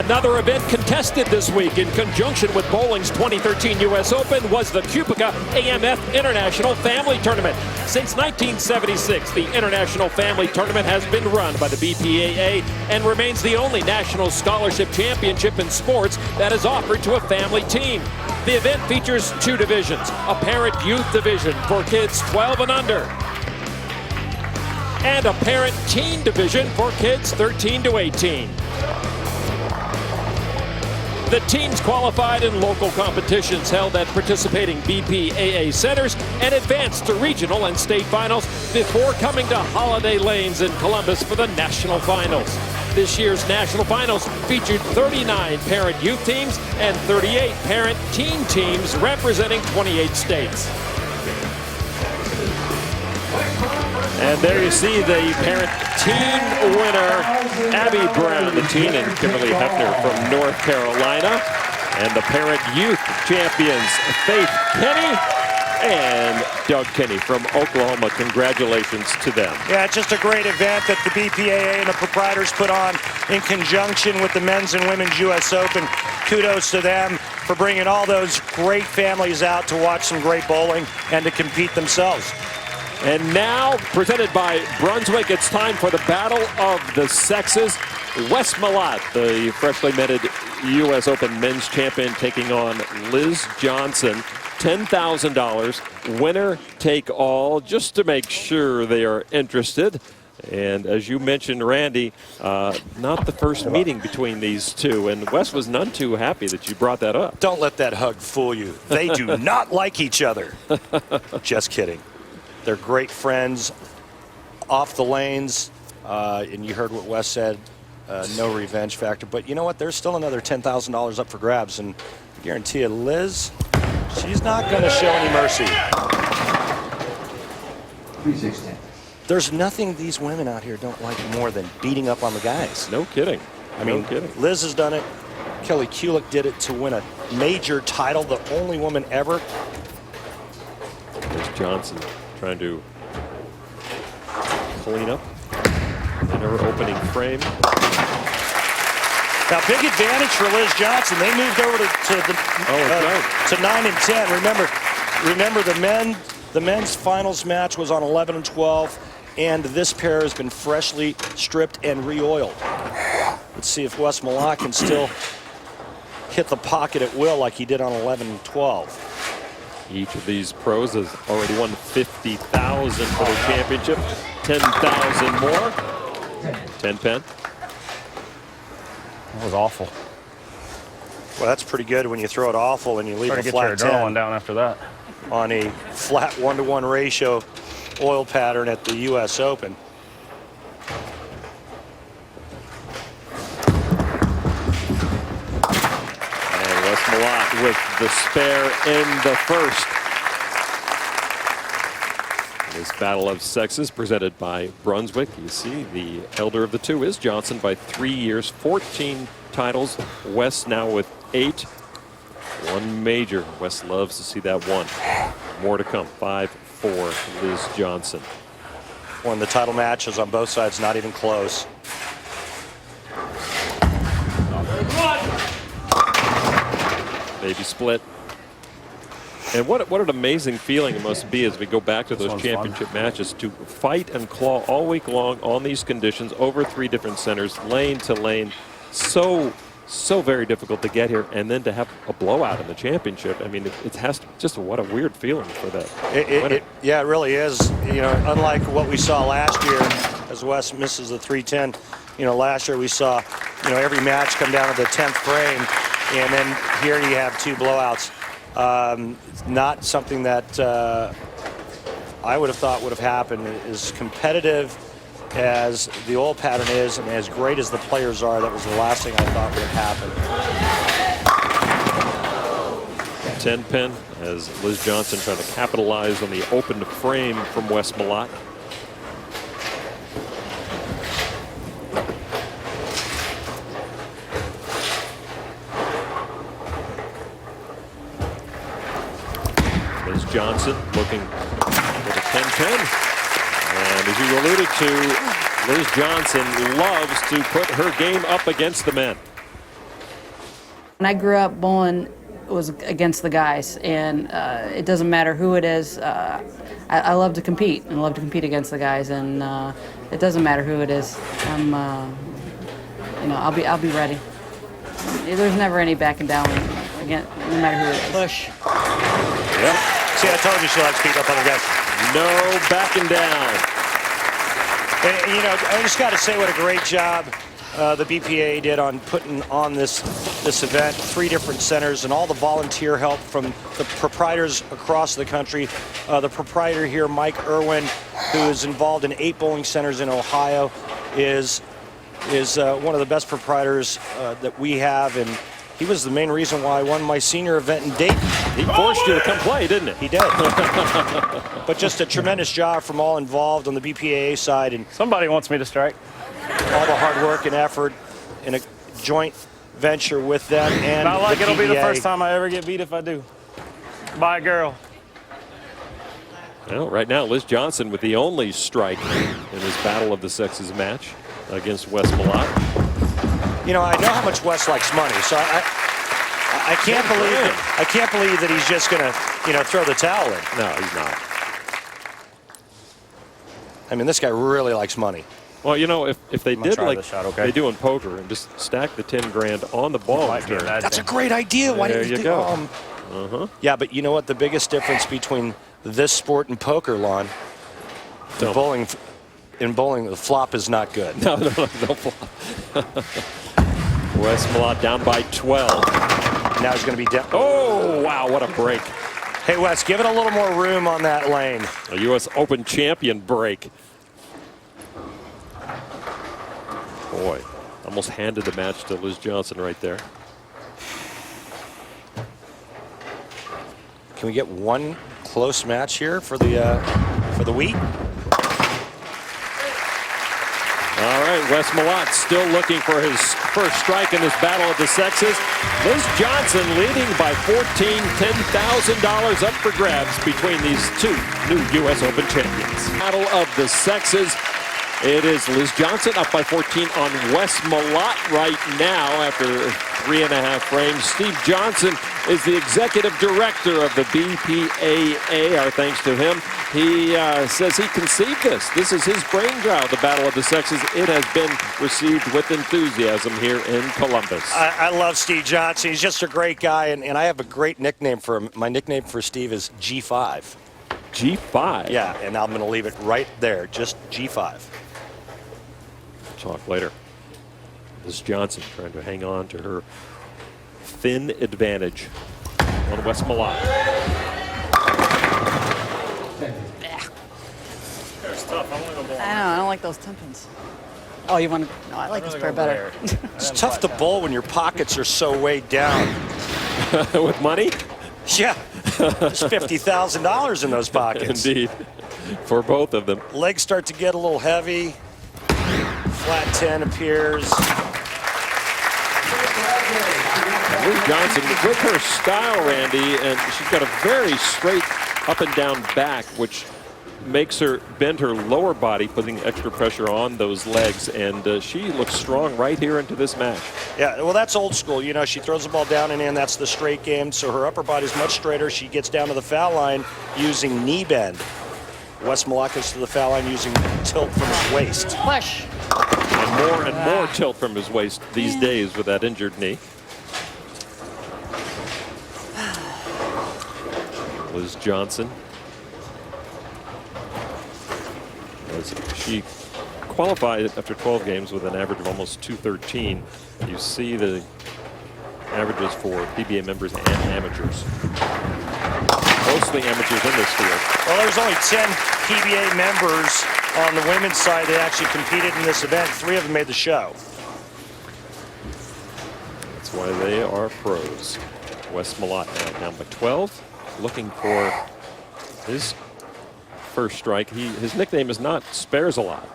Another event contested this week in conjunction with bowling's 2013 U.S. Open was the Cupica AMF International Family Tournament. Since 1976, the International Family Tournament has been run by the BPAA and remains the only national scholarship championship in sports that is offered to a family team. The event features two divisions, a parent-youth division for kids 12 and under, and a parent-teen division for kids 13 to 18. The teams qualified in local competitions held at participating BPAA centers and advanced to regional and state finals before coming to Holiday Lanes in Columbus for the national finals. This year's national finals featured 39 parent youth teams and 38 parent teen teams representing 28 states. And there you see the parent-teen winner, Abby Brown, the teen, and Kimberly Hefner from North Carolina. And the parent-youth champions, Faith Kenny and Doug Kenny from Oklahoma. Congratulations to them. Yeah, it's just a great event that the BPAA and the proprietors put on in conjunction with the men's and women's U.S. Open. Kudos to them for bringing all those great families out to watch some great bowling and to compete themselves. And now, presented by Brunswick, it's time for the Battle of the Sexes. Wes Malott, the freshly minted U.S. Open men's champion, taking on Liz Johnson. $10,000, winner take all, just to make sure they are interested. And as you mentioned, Randy, not the first meeting between these two. And Wes was none too happy that you brought that up. Don't let that hug fool you. They do not like each other. Just kidding. They're great friends off the lanes, and you heard what Wes said, no revenge factor. But you know what? There's still another $10,000 up for grabs, and I guarantee you, Liz, she's not going to show any mercy. 316. There's nothing these women out here don't like more than beating up on the guys. No kidding. I mean, Liz has done it. Kelly Kulick did it to win a major title, the only woman ever. There's Johnson trying to clean up in her opening frame. Now, big advantage for Liz Johnson. They moved over to 9 and 10. Remember the men's finals match was on 11 and 12, and this pair has been freshly stripped and re-oiled. Let's see if Wes Malott can still hit the pocket at will like he did on 11 and 12. Each of these pros has already won $50,000 for the championship. 10,000 more. 10 pen. That was awful. Well, that's pretty good when you throw it awful and you leave a flat 10 down after that. On a flat 1-to-1 ratio oil pattern at the U.S. Open. Malott with the spare in the first. This Battle of Sexes presented by Brunswick. You see the elder of the two is Johnson by 3 years, 14 titles. Wes now with 8. One major. Wes loves to see that one. More to come. 5-4 Liz Johnson. Won the title matches on both sides, not even close. Baby split. And what an amazing feeling it must be as we go back to those championship matches to fight and claw all week long on these conditions over 3 different centers, lane to lane. So very difficult to get here, and then to have a blowout in the championship. I mean, it has to, just what a weird feeling for that. Yeah, it really is. You know, unlike what we saw last year, as Wes misses the 310. You know, last year we saw, you know, every match come down to the 10th frame. And then here you have 2 blowouts. Not something that I would have thought would have happened. As competitive as the oil pattern is and as great as the players are, that was the last thing I thought would have happened. 10 pin as Liz Johnson trying to capitalize on the open frame from Wes Malott. Johnson looking for the 10-10. And as you alluded to, Liz Johnson loves to put her game up against the men. When I grew up, bowling was against the guys, and it doesn't matter who it is. I love to compete and love to compete against the guys, and it doesn't matter who it is. I'll be ready. There's never any backing down again, no matter who it is. Push. Yep. See, I told you she likes beating up on the guys. No backing down. And, I just got to say what a great job the BPA did on putting on this event. 3 different centers and all the volunteer help from the proprietors across the country. The proprietor here, Mike Irwin, who is involved in 8 bowling centers in Ohio, is one of the best proprietors that we have, and he was the main reason why I won my senior event in Dayton. He forced you to come play, didn't he? He did. But just a tremendous job from all involved on the BPAA side, and somebody wants me to strike. All the hard work and effort in a joint venture with them and Not like the it'll be the PBA. first time I ever get beat if I do. By a girl. Well, right now, Liz Johnson with the only strike in his Battle of the Sexes match against Wes Malott. I know how much Wes likes money, so I can't believe that he's just going to, throw the towel in. No, he's not. I mean, this guy really likes money. Well, if they did like shot, okay? they do in poker and just stack the 10 grand on the ball, That's a great idea. Why there didn't you you go. Yeah, but you know what? The biggest difference between this sport and poker, Lon, in bowling, the flop is not good. No flop. Wes Malott down by 12. Now he's going to be down. Oh, wow, what a break. Hey, Wes, give it a little more room on that lane. A U.S. Open champion break. Boy, almost handed the match to Liz Johnson right there. Can we get one close match here for the wheat? All right, Wes Malott still looking for his first strike in this Battle of the Sexes. Liz Johnson leading by 14, $10,000 up for grabs between these 2 new U.S. Open champions. Battle of the Sexes. It is Liz Johnson up by 14 on Wes Malott right now after 3.5 frames. Steve Johnson is the executive director of the BPAA. Our thanks to him. He says he conceived this. This is his brainchild, the Battle of the Sexes. It has been received with enthusiasm here in Columbus. I love Steve Johnson. He's just a great guy, and I have a great nickname for him. My nickname for Steve is G5. G5? Yeah, and I'm going to leave it right there, just G5. Talk later. Liz Johnson trying to hang on to her thin advantage on Wes Malott. It's tough. I want to go bowl. I don't like those 10 pins. Oh, you want to? No, I like this pair better. It's tough to bowl when your pockets are so weighed down. With money? Yeah, there's $50,000 in those pockets. Indeed, for both of them. Legs start to get a little heavy. Flat 10 appears. Liz Johnson with her style, Randy, and she's got a very straight up and down back, which makes her bend her lower body, putting extra pressure on those legs, and she looks strong right here into this match. Yeah, well, that's old school. She throws the ball down and in. That's the straight game, so her upper body's much straighter. She gets down to the foul line using knee bend. Wes Malott goes to the foul line using tilt from his waist. Push. And more tilt from his waist these days with that injured knee. Liz Johnson. As she qualified after 12 games with an average of almost 213. You see the averages for PBA members and amateurs. Mostly amateurs in this field. Well, there's only 10 PBA members on the women's side that actually competed in this event. 3 of them made the show. That's why they are pros. Wes Malott now down by 12, looking for his first strike. His nickname is not spares a lot.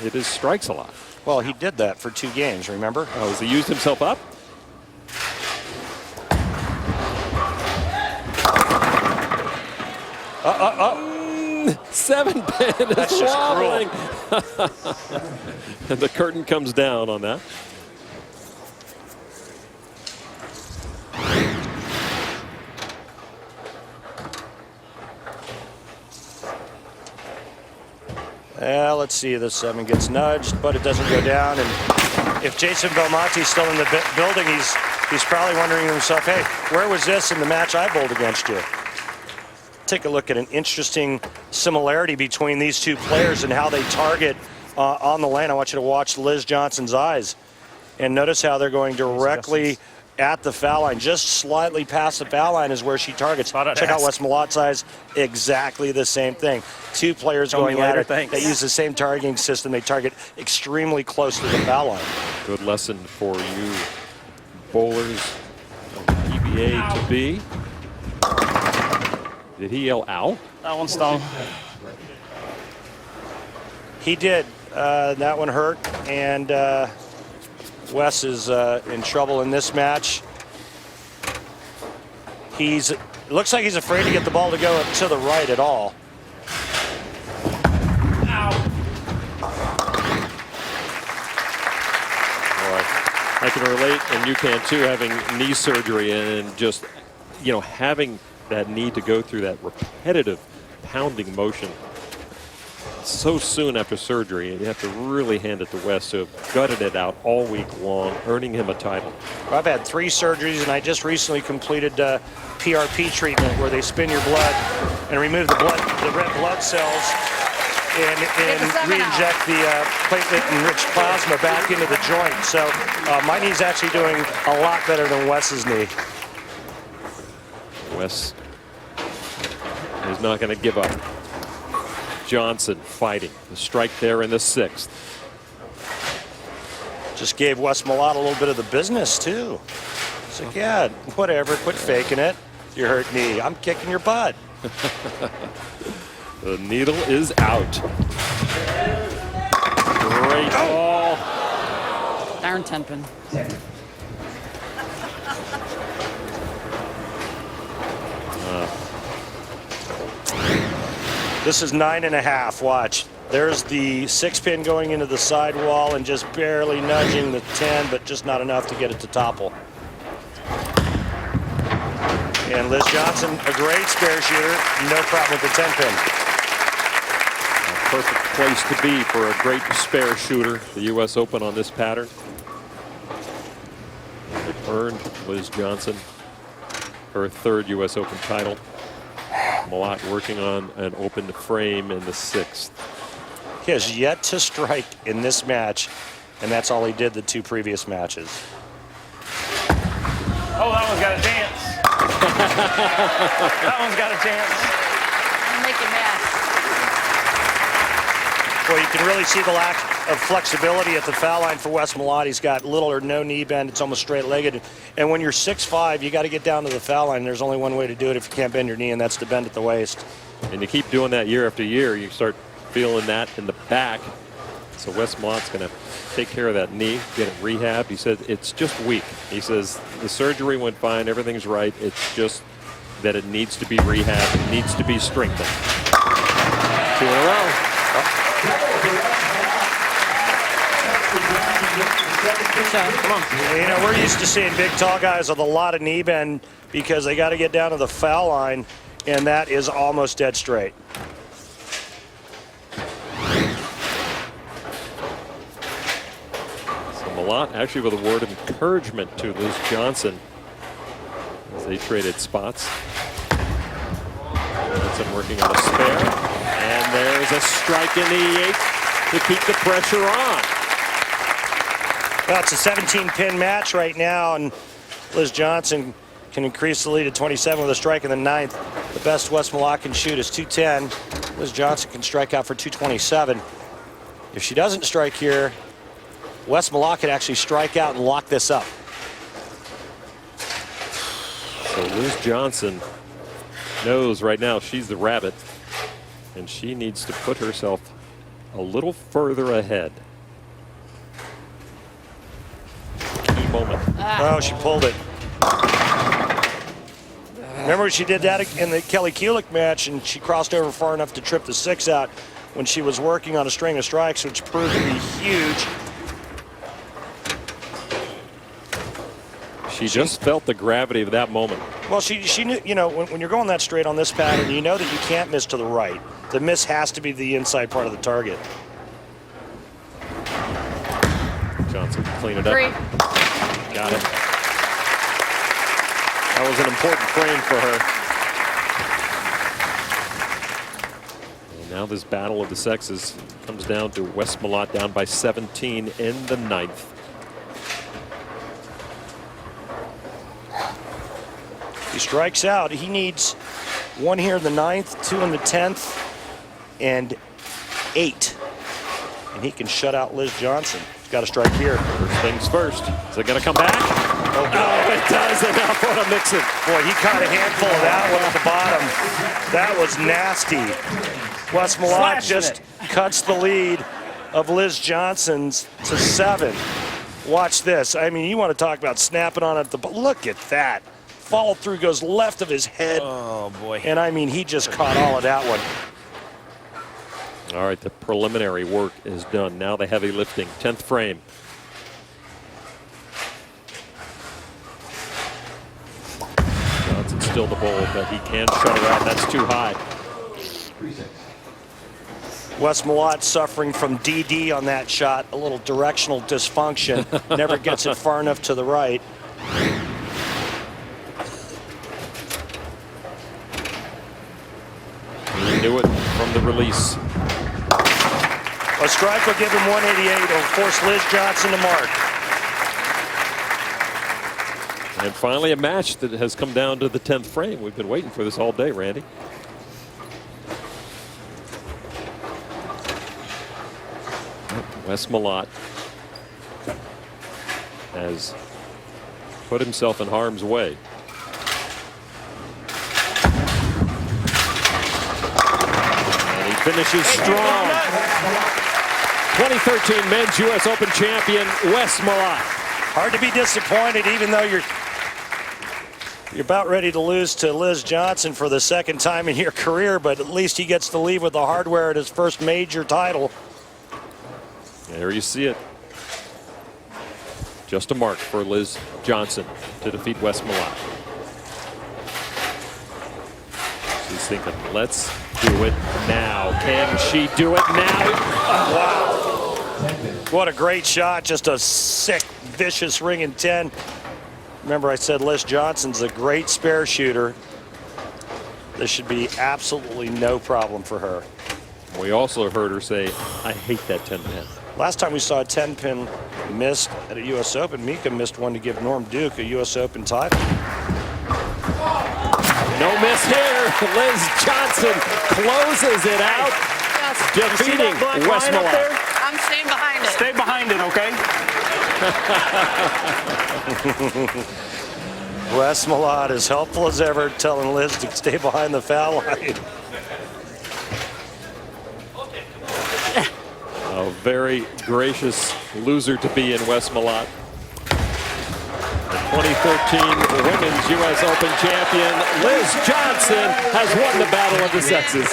It is strikes a lot. Well, he did that for 2 games, remember? Oh, has he used himself up? 7 pin is That's just wobbling. And the curtain comes down on that. Well, let's see. The 7 gets nudged, but it doesn't go down. And if Jason Belmonte's still in the building, he's probably wondering to himself, hey, where was this in the match I bowled against you? Take a look at an interesting similarity between these two players and how they target on the lane. I want you to watch Liz Johnson's eyes and notice how they're going directly at the foul line. Just slightly past the foul line is where she targets. Check out Wes Malot's eyes. Exactly the same thing. Two players going at it. They use the same targeting system. They target extremely close to the foul line. Good lesson for you bowlers of EBA to be. Did he yell ow? That one's stung. He did. That one hurt. And Wes is in trouble in this match. It looks like he's afraid to get the ball to go to the right at all. I can relate, and you can too, having knee surgery and just, having that need to go through that repetitive pounding motion so soon after surgery. You have to really hand it to Wes to have gutted it out all week long, earning him a title. I've had 3 surgeries, and I just recently completed PRP treatment where they spin your blood and remove the red blood cells and re-inject the platelet-enriched plasma back into the joint. So my knee's actually doing a lot better than Wes's knee. Wes is not going to give up. Johnson fighting. The strike there in the 6th. Just gave Wes Malott a little bit of the business, too. He's like, yeah, whatever, quit faking it. Your hurt knee. I'm kicking your butt. The needle is out. Great ball. Darn 10 pin. This is 9.5. Watch. There's the 6 pin going into the sidewall and just barely nudging the 10, but just not enough to get it to topple. And Liz Johnson, a great spare shooter, no problem with the 10 pin. A perfect place to be for a great spare shooter. The U.S. Open on this pattern. It earned Liz Johnson her 3rd U.S. Open title. Malott working on an open frame in the 6th. He has yet to strike in this match, and that's all he did the 2 previous matches. Oh, that one's got a chance. That one's got a chance. Make it mad. Well, you can really see the lack of flexibility at the foul line for Wes Malott. He's got little or no knee bend. It's almost straight-legged. And when you're 6'5", you got to get down to the foul line. There's only one way to do it if you can't bend your knee, and that's to bend at the waist. And you keep doing that year after year, you start feeling that in the back. So Wes Malott's going to take care of that knee, get it rehabbed. He said it's just weak. He says the surgery went fine, everything's right. It's just that it needs to be rehabbed, it needs to be strengthened. 2 in a row. Come on. You know, we're used to seeing big, tall guys with a lot of knee bend because they got to get down to the foul line, and that is almost dead straight. So Malott actually with a word of encouragement to Liz Johnson as they traded spots. Johnson working on a spare, and there's a strike in the 8th to keep the pressure on. Well, it's a 17-pin match right now, and Liz Johnson can increase the lead to 27 with a strike in the 9th. The best Wes Malott can shoot is 210. Liz Johnson can strike out for 227. If she doesn't strike here, Wes Malott could actually strike out and lock this up. So Liz Johnson knows right now she's the rabbit, and she needs to put herself a little further ahead. Key moment. Oh, she pulled it. Remember she did that in the Kelly Kulick match, and she crossed over far enough to trip the 6 out when she was working on a string of strikes, which proved to be huge. She just felt the gravity of that moment. Well, she knew, you know, when you're going that straight on this pattern, you know that you can't miss to the right. The miss has to be the inside part of the target. clean it up. 3. Got it. That was an important frame for her. And now this battle of the sexes comes down to Wes Malott down by 17 in the 9th. He strikes out. He needs 1 here in the 9th, 2 in the 10th, and 8. And he can shut out Liz Johnson. He's got to strike here. First things first. Is it going to come back? Oh, it does. And now for a Mixon. Boy, he caught a handful of that one at the bottom. That was nasty. Wes Malott just cuts the lead of Liz Johnson's to 7. Watch this. I mean, you want to talk about snapping on it. Look at that. Follow through goes left of his head. Oh, boy. And I mean, he just caught all of that one. All right, the preliminary work is done. Now the heavy lifting. 10th frame. Johnson's still the bull, but he can shut her out. That's too high. Wes Malott suffering from DD on that shot. A little directional dysfunction. Never gets it far enough to the right. He knew it from the release. A strike will give him 188. It'll force Liz Johnson to mark. And finally a match that has come down to the 10th frame. We've been waiting for this all day, Randy. Wes Malott has put himself in harm's way. And he finishes strong. 2013 Men's U.S. Open champion Wes Malott. Hard to be disappointed, even though you're about ready to lose to Liz Johnson for the 2nd time in your career, but at least he gets to leave with the hardware at his first major title. There you see it. Just a mark for Liz Johnson to defeat Wes Malott. She's thinking, let's do it now. Can she do it now? Oh, wow. What a great shot. Just a sick, vicious ring in 10. Remember, I said Liz Johnson's a great spare shooter. This should be absolutely no problem for her. We also heard her say, I hate that 10-pin. Last time we saw a 10-pin missed at a U.S. Open, Mika missed one to give Norm Duke a U.S. Open title. No miss here. Liz Johnson closes it out, defeating Wes Malott. I'm staying behind it. Stay behind it, okay? Wes Malott, as helpful as ever, telling Liz to stay behind the foul line. A very gracious loser to be in Wes Malott. The 2013 Women's U.S. Open champion Liz Johnson has won the battle of the sexes.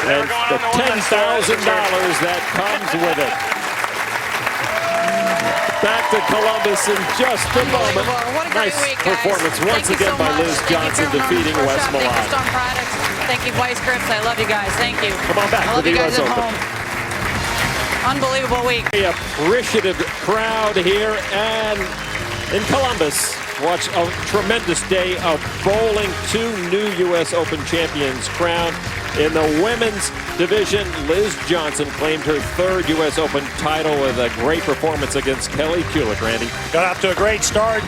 And the $10,000 that comes with it. Back to Columbus in just a moment. Nice performance once again by Liz Johnson defeating Wes Malott. Thank you, Vice Grips. I love you guys. Thank you. Come on back I to love the you guys U.S. at Open. home. Unbelievable week. Appreciative crowd here and in Columbus. Watch a tremendous day of bowling. 2 new U.S. Open champions crowned. In the women's division, Liz Johnson claimed her 3rd U.S. Open title with a great performance against Kelly Kulick, Randy. Got off to a great start,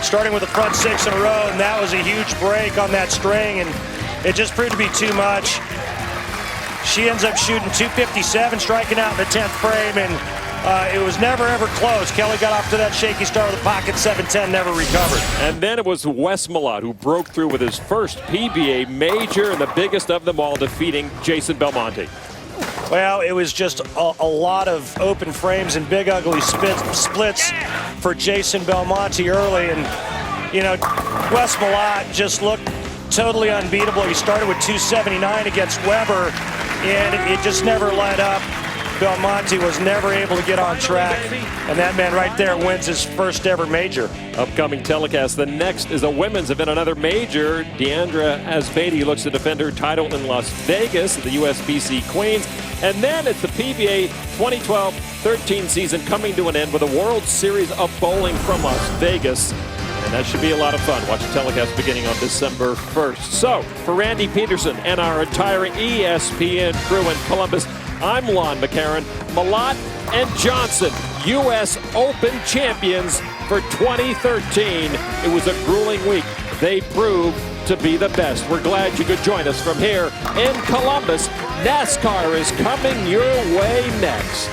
starting with the front 6 in a row, and that was a huge break on that string, and it just proved to be too much. She ends up shooting 257, striking out in the 10th frame, and it was never, ever close. Kelly got off to that shaky start with the pocket 7-10, never recovered. And then it was Wes Malott who broke through with his first PBA major and the biggest of them all, defeating Jason Belmonte. Well, it was just a lot of open frames and big ugly splits for Jason Belmonte early, and you know, Wes Malott just looked totally unbeatable. He started with 279 against Weber, and it just never let up. Belmonte was never able to get on track, and that man right there wins his first ever major. Upcoming telecast. The next is a women's event, another major. Deandra Asbady looks to defend her title in Las Vegas at the USBC Queens. And then it's the PBA 2012-13 season coming to an end with a World Series of Bowling from Las Vegas. And that should be a lot of fun. Watch the telecast beginning on December 1st. So, for Randy Peterson and our entire ESPN crew in Columbus, I'm Lon McCarron. Malott and Johnson, U.S. Open champions for 2013. It was a grueling week. They proved to be the best. We're glad you could join us from here in Columbus. NASCAR is coming your way next.